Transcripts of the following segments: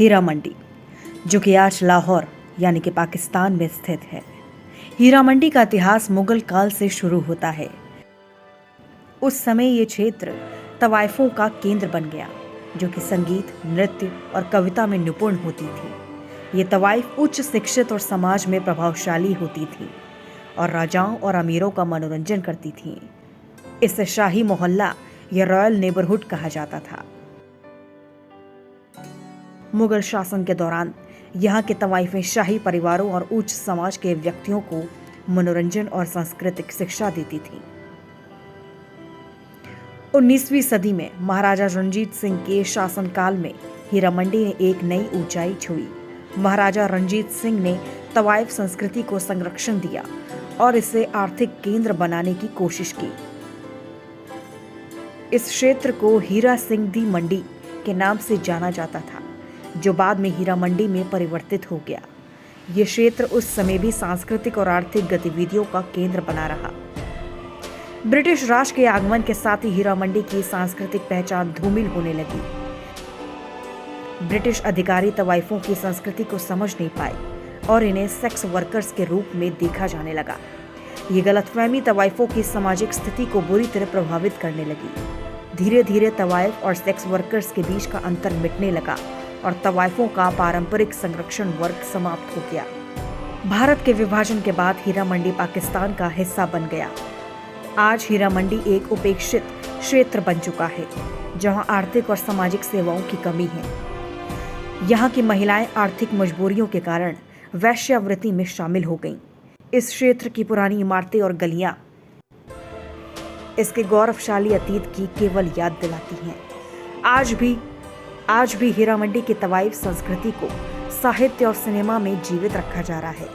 हीरा मंडी, जो कि आज लाहौर यानी कि पाकिस्तान में स्थित है। हीरा मंडी का इतिहास मुगल काल से शुरू होता है। उस समय ये क्षेत्र तवाइफों का केंद्र बन गया, जो कि संगीत, नृत्य और कविता में निपुण होती थी। ये तवाइफ उच्च शिक्षित और समाज में प्रभावशाली होती थी और राजाओं और अमीरों का मनोरंजन करती थी। इसे शाही मोहल्ला या रॉयल नेबरहुड कहा जाता था। मुगल शासन के दौरान यहाँ के तवाइफें शाही परिवारों और उच्च समाज के व्यक्तियों को मनोरंजन और सांस्कृतिक शिक्षा देती थीं। 19वीं सदी में महाराजा रणजीत सिंह के शासनकाल में हीरा मंडी ने एक नई ऊंचाई छुई। महाराजा रणजीत सिंह ने तवाइफ संस्कृति को संरक्षण दिया और इसे आर्थिक केंद्र बनाने की कोशिश की। इस क्षेत्र को हीरा सिंह दी मंडी के नाम से जाना जाता था, जो बाद में हीरा मंडी में परिवर्तित हो गया। ये क्षेत्र उस समय भी सांस्कृतिक और आर्थिक गतिविधियों का केंद्र बना रहा। ब्रिटिश राज के आगमन के साथ ही हीरा मंडी की सांस्कृतिक पहचान धूमिल होने लगी। ब्रिटिश अधिकारी तवाइफों की संस्कृति को समझ नहीं पाए और इन्हें सेक्स वर्कर्स के रूप में देखा जाने लगा। ये गलतफहमी तवाइफों की सामाजिक स्थिति को बुरी तरह प्रभावित करने लगी। धीरे धीरे तवाइफ और सेक्स वर्कर्स के बीच का अंतर मिटने लगा और तवाइफों का पारंपरिक संरक्षण वर्ग समाप्त हो गया। भारत के विभाजन के बाद हीरा मंडी पाकिस्तान का हिस्सा बन गया। आज हीरा मंडी एक उपेक्षित क्षेत्र बन चुका है, जहां आर्थिक और सामाजिक सेवाओं की कमी है। यहाँ की महिलाएं आर्थिक मजबूरियों के कारण वैश्यावृत्ति में शामिल हो गईं। इस क्षेत्र की पुरानी इमारतें और गलियां इसके गौरवशाली अतीत की केवल याद दिलाती हैं। आज भी हीरा मंडी की तवाइफ संस्कृति को साहित्य और सिनेमा में जीवित रखा जा रहा है।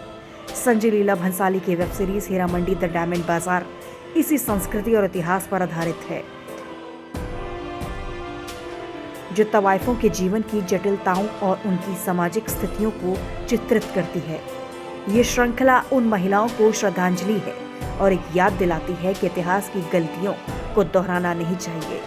संजय लीला भंसाली की web series Heera Mandi the diamond Bazaar इसी संस्कृति और इतिहास पर आधारित है, जो तवाइफों के जीवन की जटिलताओं और उनकी सामाजिक स्थितियों को चित्रित करती है। ये श्रृंखला उन महिलाओं को श्रद्धांजलि है और एक याद दिलाती है कि इतिहास की गलतियों को दोहराना नहीं चाहिए।